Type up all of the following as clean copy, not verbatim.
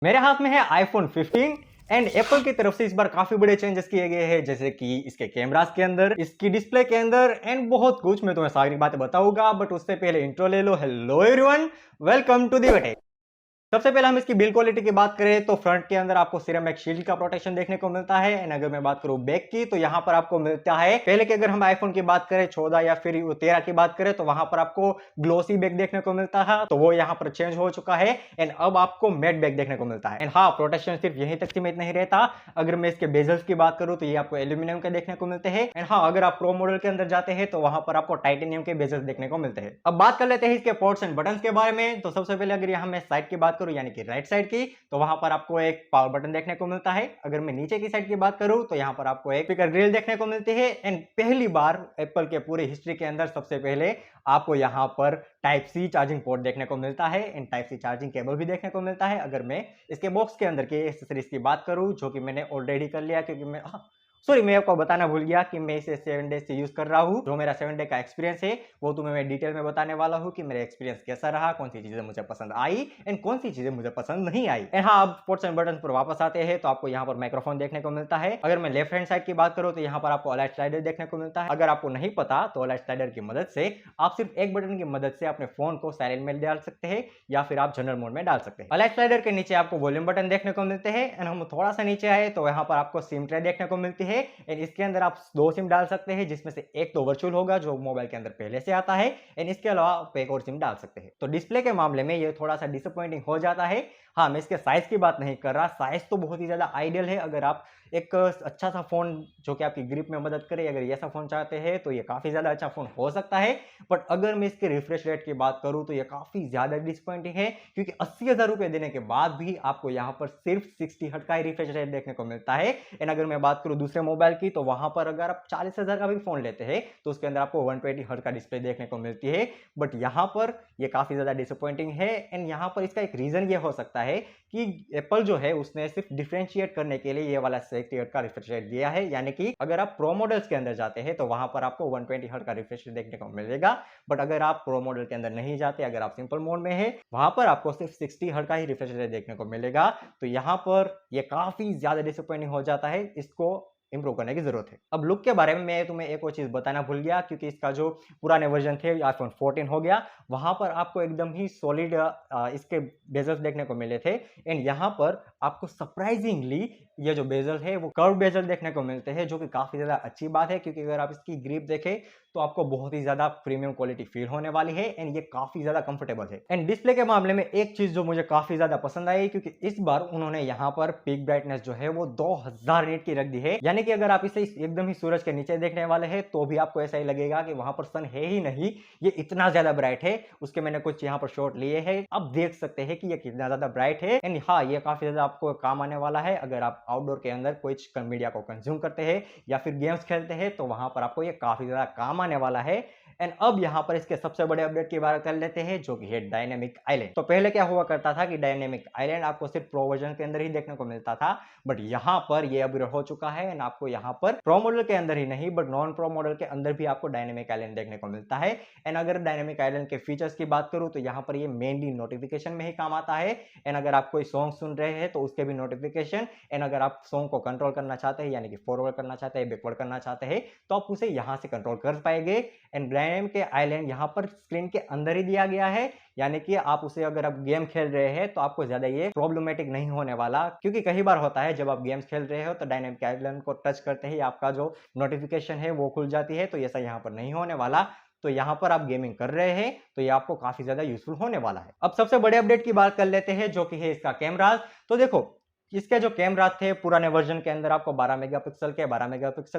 मेरे हाथ में है आईफोन 15 एंड एप्पल की तरफ से इस बार काफी बड़े चेंजेस किए गए हैं, जैसे कि इसके कैमरास के अंदर, इसकी डिस्प्ले के अंदर एंड बहुत कुछ। मैं तुम्हें सारी बातें बताऊंगा, बट उससे पहले इंट्रो ले लो। Hello everyone, welcome to the WeTech. सबसे पहले हम इसकी बिल्ड क्वालिटी की बात करें तो फ्रंट के अंदर आपको सिरेमिक शील्ड का प्रोटेक्शन देखने को मिलता है। एंड अगर मैं बात करूं बैक की, तो यहां पर आपको मिलता है, पहले के अगर हम आईफोन की बात करें 14 या फिर 13 की बात करें, तो वहां पर आपको ग्लोसी बैक देखने को मिलता है, तो वो यहां पर चेंज हो चुका है एंड अब आपको मैट बैक देखने को मिलता है। एंड हाँ, प्रोटेक्शन सिर्फ यहीं तक सीमित नहीं रहता। अगर मैं इसके बेजल्स की बात करूं तो ये आपको एल्यूमिनियम के देखने को मिलते हैं। एंड हाँ, अगर आप प्रो मॉडल के अंदर जाते हैं तो वहां पर आपको टाइटेनियम के बेजल्स देखने को मिलते हैं। अब बात कर लेते हैं इसके पोर्ट्स एंड बटन के बारे में। तो सबसे पहले अगर यहां मैं साइड की बात करूं, यानी कि राइट साइड की, तो वहां पर आपको एक पावर बटन देखने को मिलता है। अगर मैं नीचे की साइड की बात करूं तो यहां पर आपको एक स्पीकर ग्रिल देखने को मिलती है। एंड पहली बार एप्पल के पूरे हिस्ट्री के अंदर सबसे पहले आपको यहां पर टाइप सी चार्जिंग पोर्ट देखने को मिलता है and type C charging cable भी देखने को मिलता है। अगर मैं इसके बॉक्स के अंदर के एक्सेसरीज की बात करूं, जो कि मैंने ऑलरेडी कर लिया, क्योंकि मैं आपको बताना भूल गया कि मैं इसे 7 डेज से यूज कर रहा हूं। जो मेरा 7 डे का एक्सपीरियंस है वो तुम्हें मैं डिटेल में बताने वाला हूं कि मेरा एक्सपीरियंस कैसा रहा, कौन सी चीजें मुझे पसंद आई एंड कौन सी चीजें मुझे पसंद नहीं आई। एंड हाँ, अब पोर्ट्स एंड बटन पर वापस आते हैं तो आपको यहाँ पर माइक्रोफोन देखने को मिलता है। अगर मैं लेफ्ट हैंड साइड की बात करूँ तो यहाँ पर आपको अलाइट स्लाइडर देखने को मिलता है। अगर आपको नहीं पता तो अलाइट स्लाइडर की मदद से आप सिर्फ एक बटन की मदद से अपने फोन को साइलेंट में डाल सकते हैं या फिर आप जनरल मोड में डाल सकते हैं। अलाइट स्लाइडर के नीचे आपको वॉल्यूम बटन देखने को मिलते हैं। एंड हम थोड़ा सा नीचे आए तो यहाँ पर आपको सिम ट्रे देखने को मिलती है। एंड इसके अंदर आप 2 सिम डाल सकते हैं, जिसमें से एक तो वर्चुअल होगा जो मोबाइल के अंदर पहले से आता है, एंड इसके अलावा आप एक और सिम डाल सकते हैं। तो डिस्प्ले के मामले में ये थोड़ा सा डिसअपॉइंटिंग हो जाता है। हाँ, मैं इसके साइज की बात नहीं कर रहा, साइज तो बहुत ही ज्यादा आइडियल है। अगर आप एक अच्छा सा फोन जो कि आपकी ग्रिप में मदद करे, अगर ये ऐसा फोन चाहते हैं तो ये काफी ज्यादा अच्छा फोन हो सकता है। बट अगर मैं इसके रिफ्रेश रेट की बात करूं तो ये काफी ज्यादा डिसअपॉइंटिंग है, क्योंकि 80,000 रुपए देने के बाद भी आपको यहाँ पर सिर्फ 60 हर्ट्ज का ही रिफ्रेश रेट देखने को मिलता है। एंड अगर मैं बात करूं दूसरे मोबाइल की, तो वहां पर अगर आप 40,000 का भी फोन लेते हैं तो उसके अंदर आपको 120 हर्ट्ज का डिस्प्ले देखने को मिलती है। बट यहाँ पर ये काफी ज्यादा डिसअपॉइंटिंग है। एंड यहाँ पर इसका एक रीजन ये हो सकता है कि एप्पल जो है उसने सिर्फ डिफरेंशिएट करने के लिए ये वाला 60 हर्ट्ज का रिफ्रेश रेट दिया है। यानी कि अगर आप प्रो मॉडल्स के अंदर जाते हैं तो वहां पर आपको 120 हर्ट्ज का रिफ्रेश रेट देखने को मिलेगा। बट अगर आप प्रो मॉडल के अंदर नहीं जाते, अगर आप सिंपल मोड में है, वहां पर आपको सिर्फ 60 हर्ट्ज का ही रिफ्रेश रेट देखने को मिलेगा। तो यहाँ पर ये काफी ज्यादा डिसअपॉइंटिंग हो जाता है, इसको इंप्रूव करने की जरूरत है। अब लुक के बारे में मैं तुम्हें एक और चीज बताना भूल गया, क्योंकि इसका जो पुराने वर्जन थे, आईफोन 14 हो गया, वहां पर आपको एकदम ही सॉलिड इसके बेजल्स देखने को मिले थे। एंड यहाँ पर आपको सरप्राइजिंगली ये जो बेजल है वो कर्व बेजल देखने को मिलते हैं, जो कि काफी ज्यादा अच्छी बात है, क्योंकि अगर आप इसकी ग्रिप देखें तो आपको बहुत ही ज्यादा प्रीमियम क्वालिटी फील होने वाली है एंड ये काफी ज्यादा कंफर्टेबल है। एंड डिस्प्ले के मामले में एक चीज जो मुझे काफी ज्यादा पसंद आई, क्योंकि इस बार उन्होंने यहाँ पर पीक ब्राइटनेस जो है वो 2000 नीट की रख दी है। यानी कि अगर आप इसे एकदम ही सूरज के नीचे देखने वाले हैं तो भी आपको ऐसा ही लगेगा कि वहां पर सन है ही नहीं, ये इतना ज्यादा ब्राइट है। उसके मैंने कुछ यहाँ पर शॉट लिए हैं, आप देख सकते हैं कि ये कितना ज्यादा ब्राइट है। एंड हाँ, ये काफी ज्यादा आपको काम आने वाला है अगर आप आउटडोर के अंदर कोई मीडिया को कंज्यूम करते हैं या फिर गेम्स खेलते हैं, तो वहां पर आपको ये काफी ज्यादा काम आने वाला है। एंड अब यहाँ पर इसके सबसे बड़े अपडेट की बात कर लेते हैं, जो कि है डायनेमिक आइलैंड। तो पहले क्या हुआ करता था कि डायनेमिक आइलैंड आपको सिर्फ प्रो वर्जन के अंदर ही देखने को मिलता था, बट यहाँ पर ये अपग्रेड हो चुका है एंड आपको यहाँ पर प्रो मॉडल के अंदर ही नहीं बट नॉन प्रो मॉडल के अंदर भी आपको डायनेमिक आइलैंड देखने को मिलता है। एंड अगर डायनेमिक आइलैंड के फीचर्स की बात करूं तो यहाँ पर ये मेनली नोटिफिकेशन में ही काम आता है। एंड अगर आप कोई सॉन्ग सुन रहे हैं तो उसके भी नोटिफिकेशन, एंड अगर आप सॉन्ग को कंट्रोल करना चाहते हैं, यानी कि फॉरवर्ड करना चाहते हैं, बैकवर्ड करना चाहते हैं, तो आप उसे यहाँ से कंट्रोल कर पाएंगे। एंड डायनेमिक आइलैंड यहाँ पर स्क्रीन के अंदर ही दिया गया है, यानी कि आप उसे अगर आप गेम खेल रहे हैं तो आपको ज्यादा ये प्रॉब्लमेटिक नहीं होने वाला, क्योंकि कई बार होता है जब आप गेम्स खेल रहे हो तो डायनेमिक आइलैंड को टच करते ही आपका जो नोटिफिकेशन है वो खुल जाती है। तो ऐसा यहाँ पर नहीं होने वाला। तो यहाँ पर आप गेमिंग कर रहे हैं तो ये आपको काफी ज्यादा यूजफुल होने वाला है। अब सबसे बड़े अपडेट की बात कर लेते हैं, जो कि है इसका कैमरा। तो देखो, इसके जो कैमरा थे पुराने वर्जन के अंदर आपको 12 मेगापिक्सल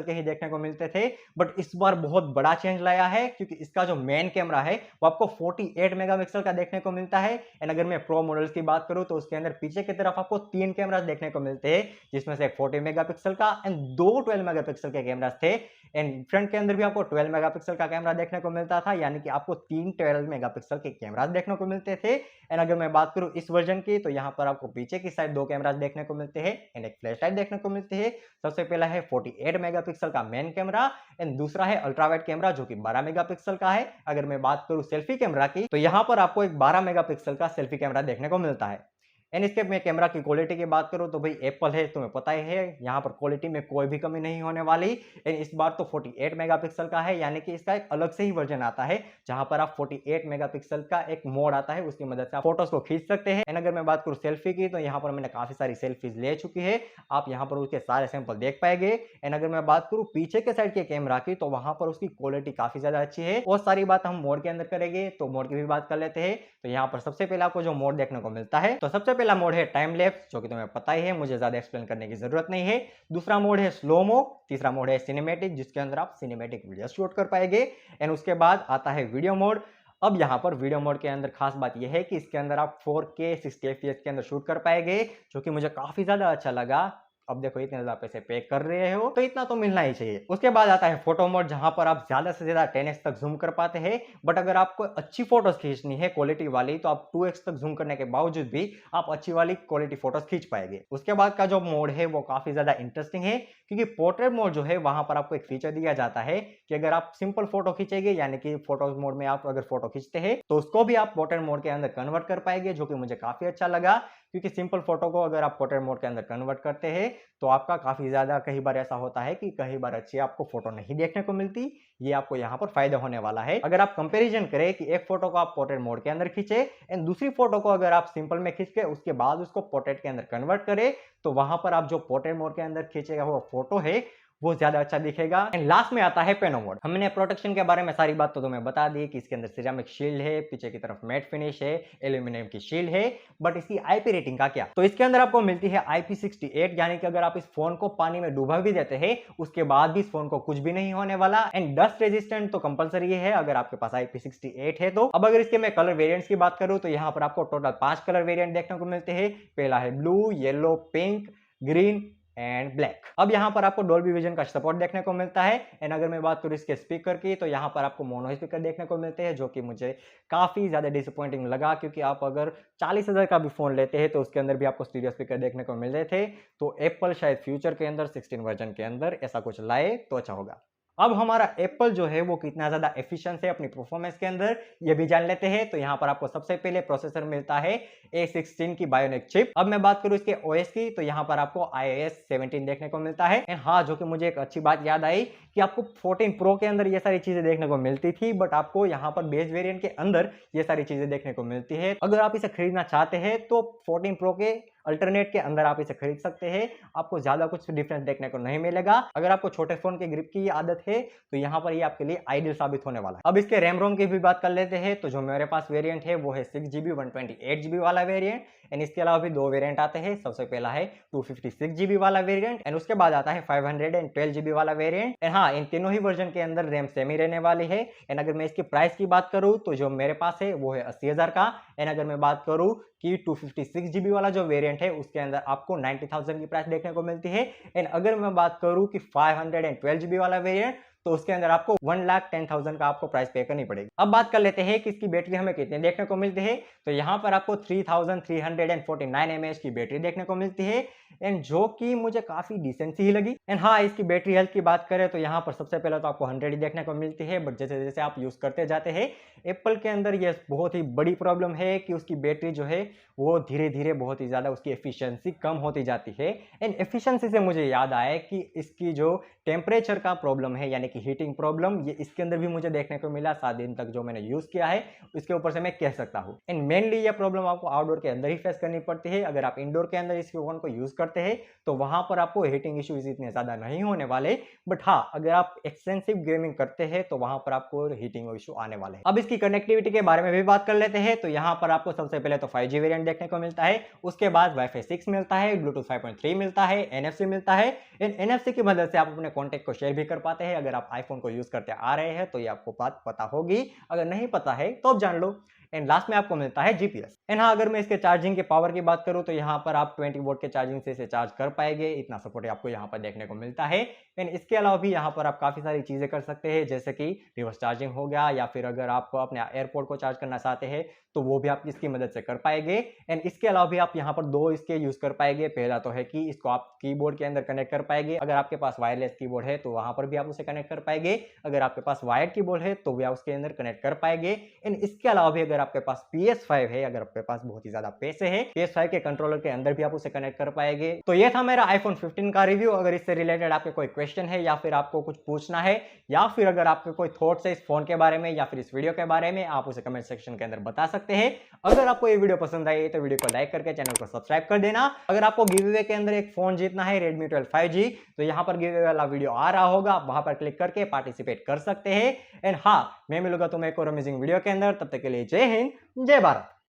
के ही देखने को मिलते थे, बट इस बार बहुत बड़ा चेंज लाया है, क्योंकि इसका जो मेन कैमरा है वो आपको 48 मेगापिक्सल का देखने को मिलता है। एंड अगर मैं प्रो मॉडल्स की बात करूं तो उसके अंदर पीछे की तरफ आपको 3 कैमरास देखने को मिलते हैं, जिसमें से 40 मेगापिक्सल का एंड 2 12 मेगापिक्सल के कैमरास थे। एंड फ्रंट के अंदर भी आपको 12 मेगापिक्सल का कैमरा देखने को मिलता था, यानी कि आपको 3 12 मेगापिक्सल के कैमरास देखने को मिलते थे। एंड अगर मैं बात करूं इस वर्जन की, तो यहाँ पर आपको पीछे की साइड 2 कैमरास देखने को मिलते हैं एंड एक फ्लैश लाइट देखने को मिलती है। सबसे पहला है 48 मेगापिक्सल का मेन कैमरा एंड दूसरा है अल्ट्रा वाइड कैमरा, जो कि 12 मेगापिक्सल का है। अगर मैं बात करूं सेल्फी कैमरा की, तो यहाँ पर आपको एक 12 मेगापिक्सल का सेल्फी कैमरा देखने को मिलता है। एंड इसके मैं कैमरा की क्वालिटी की बात करूँ तो भाई एप्पल है, तुम्हें पता ही है यहाँ पर क्वालिटी में कोई भी कमी नहीं होने वाली। एंड इस बार तो 48 मेगापिक्सल का है, यानी कि इसका एक अलग से ही वर्जन आता है जहां पर आप 48 मेगापिक्सल का एक मोड आता है, उसकी मदद से आप फोटोज को खींच सकते हैं। एंड अगर मैं बात करूँ सेल्फी की, तो यहाँ पर मैंने काफी सारी सेल्फीज ले चुकी है, आप यहाँ पर उसके सारे सैंपल देख पाएंगे। एंड अगर मैं बात करूँ पीछे के साइड के कैमरा की, तो वहां पर उसकी क्वालिटी काफी ज्यादा अच्छी है। और सारी बात हम मोड के अंदर करेंगे, तो मोड की भी बात कर लेते हैं। तो यहाँ पर सबसे पहले आपको जो मोड देखने को मिलता है, तो सबसे पहला मोड है टाइम लैप्स, जो कि तुम्हें पता ही है, मुझे ज्यादा एक्सप्लेन करने की जरूरत नहीं है। दूसरा मोड है स्लोमो, तीसरा मोड है सिनेमैटिक, जिसके अंदर आप सिनेमैटिक वीडियो शूट कर पाएंगे। एंड उसके बाद आता है वीडियो मोड। अब यहाँ पर वीडियो मोड के अंदर खास बात यह है कि इसके अंदर आप 4K 60 FPS के अंदर शूट कर पाएंगे, जो कि मुझे काफी ज्यादा अच्छा लगा। अब देखो इतने ज्यादा पैसे पे कर रहे हो तो इतना तो मिलना ही चाहिए। उसके बाद आता है फोटो मोड, जहां पर आप ज्यादा से ज्यादा 10x तक जूम कर पाते हैं। बट अगर आपको अच्छी फोटोज खींचनी है क्वालिटी वाली, तो आप 2x तक जूम करने के बावजूद भी आप अच्छी वाली क्वालिटी फोटोज खींच पाएंगे। उसके बाद का जो मोड है वो काफी ज्यादा इंटरेस्टिंग है, क्योंकि पोर्ट्रेट मोड जो है वहां पर आपको एक फीचर दिया जाता है कि अगर आप सिंपल फोटो खींचेंगे, यानी कि फोटोज मोड में आप अगर फोटो खींचते हैं, तो उसको भी आप पोर्ट्रेट मोड के अंदर कन्वर्ट कर पाएंगे, जो कि मुझे काफी अच्छा लगा। क्योंकि सिंपल फोटो को अगर आप पोर्ट्रेट मोड के अंदर कन्वर्ट करते हैं, तो आपका काफी ज्यादा कई बार ऐसा होता है कि कई बार अच्छी आपको फोटो नहीं देखने को मिलती। ये आपको यहाँ पर फायदा होने वाला है। अगर आप कंपैरिजन करें कि एक फोटो को आप पोर्ट्रेट मोड के अंदर खींचे एंड दूसरी फोटो को अगर आप सिंपल में खींच के उसके बाद उसको पोर्ट्रेट के अंदर कन्वर्ट करें, तो वहां पर आप जो पोर्ट्रेट मोड के अंदर खींचेगा वो फोटो है वो ज्यादा अच्छा दिखेगा। एंड लास्ट में आता है पेनो मोड। हमने प्रोटेक्शन के बारे में सारी बात तो तुम्हें बता दी कि इसके अंदर सिरेमिक शील्ड है, पीछे की तरफ मैट फिनिश है, एल्यूमिनियम की शील्ड है। बट इसकी आईपी रेटिंग का क्या? तो इसके अंदर आपको मिलती है IP68, यानी कि अगर आप इस फोन को पानी में डूबा भी देते हैं उसके बाद भी इस फोन को कुछ भी नहीं होने वाला। एंड डस्ट रेजिस्टेंट तो कंपलसरी है अगर आपके पास IP68 है तो। अब अगर इसके मैं कलर वेरिएंट्स की बात करूं, तो यहाँ पर आपको टोटल 5 कलर वेरिएंट देखने को मिलते हैं। पहला है blue, yellow, pink, green and black. अब यहाँ पर आपको डॉल्बी विजन का सपोर्ट देखने को मिलता है। एंड अगर मैं बात करूँ इसके स्पीकर की, तो यहाँ पर आपको मोनो स्पीकर देखने को मिलते हैं, जो कि मुझे काफी ज्यादा डिसअपॉइंटिंग लगा, क्योंकि आप अगर 40,000 का भी फोन लेते हैं तो उसके अंदर भी आपको स्टीरियो स्पीकर देखने को मिल रहे थे। तो एप्पल शायद फ्यूचर के अंदर 16 वर्जन के अंदर ऐसा कुछ लाए तो अच्छा होगा। अब हमारा एप्पल जो है वो कितना ज्यादा एफिशिएंट है अपनी परफॉर्मेंस के अंदर, ये भी जान लेते हैं। तो यहाँ पर आपको सबसे पहले प्रोसेसर मिलता है A16 की बायोनिक चिप। अब मैं बात करूँ इसके OS की, तो यहाँ पर आपको iOS 17 देखने को मिलता है। एंड हाँ, जो कि मुझे एक अच्छी बात याद आई कि आपको 14 Pro के अंदर ये सारी चीजें देखने को मिलती थी, बट आपको यहाँ पर बेस वेरिएंट के अंदर ये सारी चीजें देखने को मिलती है। अगर आप इसे खरीदना चाहते हैं तो 14 Pro के अल्टरनेट के अंदर आप इसे खरीद सकते हैं, आपको ज्यादा कुछ डिफरेंस देखने को नहीं मिलेगा। अगर आपको छोटे फोन के ग्रिप की आदत है तो यहाँ पर ये आपके लिए आइडियल साबित होने वाला है। अब इसके रैम रोम की भी बात कर लेते हैं। तो जो मेरे पास वेरिएंट है वो है 6GB 128GB वाला वेरिएंट। एंड इसके अलावा भी 2 वेरिएंट आते हैं। सबसे पहला है 256GB वाला वेरिएंट, एंड उसके बाद आता है 512GB वाला वेरिएंट। एंड हाँ, इन तीनों ही वर्जन के अंदर रैम सेम ही रहने वाली है। एंड अगर मैं इसकी प्राइस की बात करूँ, तो जो मेरे पास है वो है 80,000 का। एंड अगर मैं बात करूँ कि 256GB वाला जो वेरिएंट है उसके अंदर आपको 90,000 की प्राइस देखने को मिलती है। एंड अगर मैं बात करूं कि 512GB वाला वेरिएंट, तो उसके अंदर आपको 1,10,000 का आपको प्राइस पे करनी पड़ेगी। अब बात कर लेते हैं कि इसकी बैटरी हमें कितने देखने को मिलती है। तो यहाँ पर आपको 3349 mAh की बैटरी देखने को मिलती है, एंड जो कि मुझे काफी डिसेंट सी ही लगी। एंड हाँ, इसकी बैटरी हेल्थ की बात करें तो यहाँ पर सबसे पहले तो आपको 100 ही देखने को मिलती है, बट जैसे जैसे आप यूज करते जाते हैं, एप्पल के अंदर ये बहुत ही बड़ी प्रॉब्लम है कि उसकी बैटरी जो है वो धीरे धीरे बहुत ही ज्यादा उसकी एफिशिएंसी कम होती जाती है। एंड एफिशिएंसी से मुझे याद आया कि इसकी जो टेम्परेचर का प्रॉब्लम है, यानी कि हीटिंग प्रॉब्लम, ये इसके अंदर भी मुझे देखने को मिला 7 दिन तक जो मैंने यूज किया है उसके ऊपर से मैं कह सकता हूँ। एंड मेनली ये प्रॉब्लम आपको आउटडोर के अंदर ही फेस करनी पड़ती है। अगर आप इंडोर के अंदर इस फोन को यूज करते हैं तो वहां पर आपको हीटिंग इश्यूज इतने ज्यादा नहीं होने वाले। बट हाँ, अगर आप एक्सटेंसिव गेमिंग करते हैं तो वहां पर आपको हीटिंग इशू आने वाले हैं। अब इसकी कनेक्टिविटी के बारे में भी बात कर लेते हैं। तो यहाँ पर आपको सबसे पहले तो 5G वेरिएंट देखने को मिलता है, उसके बाद Wi-Fi 6 मिलता है, Bluetooth 5.3 मिलता है, NFC मिलता है। इन NFC की मदद से आप अपने कॉन्टेक्ट को शेयर भी कर पाते हैं। अगर आप आईफोन को यूज करते आ रहे हैं तो ये आपको बात पता होगी, अगर नहीं पता है तो अब जान लो। एंड लास्ट में आपको मिलता है GPS। एंड हाँ, अगर मैं इसके चार्जिंग के पावर की बात करूं तो यहाँ पर आप 20 वोल्ट के चार्जिंग से इसे चार्ज कर पाएंगे, इतना सपोर्ट आपको यहाँ पर देखने को मिलता है। एंड इसके अलावा भी यहाँ पर आप काफी सारी चीजें कर सकते हैं, जैसे कि रिवर्स चार्जिंग हो गया, या फिर अगर आप अपने एयरपोर्ट को चार्ज करना चाहते हैं तो वो भी आप इसकी मदद से कर पाएंगे। एंड इसके अलावा भी आप यहाँ पर दो इसके यूज कर पाएंगे। पहला तो है कि इसको आप कीबोर्ड के अंदर कनेक्ट कर पाएंगे, अगर आपके पास वायरलेस कीबोर्ड है तो वहां पर भी आप उसे कनेक्ट कर पाएंगे, अगर आपके पास वायर्ड कीबोर्ड है तो भी आप उसके अंदर कनेक्ट कर पाएंगे। एंड इसके अलावा भी अगर आपके पास PS5 है, अगर आपके पास बहुत ही ज्यादा पैसे है, PS5 के कंट्रोलर के अंदर भी आप उसे कनेक्ट कर पाएंगे। तो ये था मेरा iPhone 15 का रिव्यू। अगर इससे रिलेटेड आपके कोई क्वेश्चन है या फिर आपको कुछ पूछना है या फिर अगर आपके कोई थॉट्स है इस फोन के बारे में या फिर इस वीडियो के बारे में, आप उसे कमेंट सेक्शन के अंदर बता सकते हैं। अगर आपको ये वीडियो पसंद आई तो वीडियो को लाइक करके चैनल को सब्सक्राइब कर देना। अगर आपको गिव अवे के अंदर एक फोन जीतना है Redmi 12 5G, तो यहाँ पर गिव अवे वाला वीडियो आ रहा होगा, आप वहां पर क्लिक करके पार्टिसिपेट कर सकते हैं। एंड हाँ, मैं मिलूंगा तुम्हें एक और अमेजिंग वीडियो के अंदर। तब तक के लिए जय हिंद, जय भारत।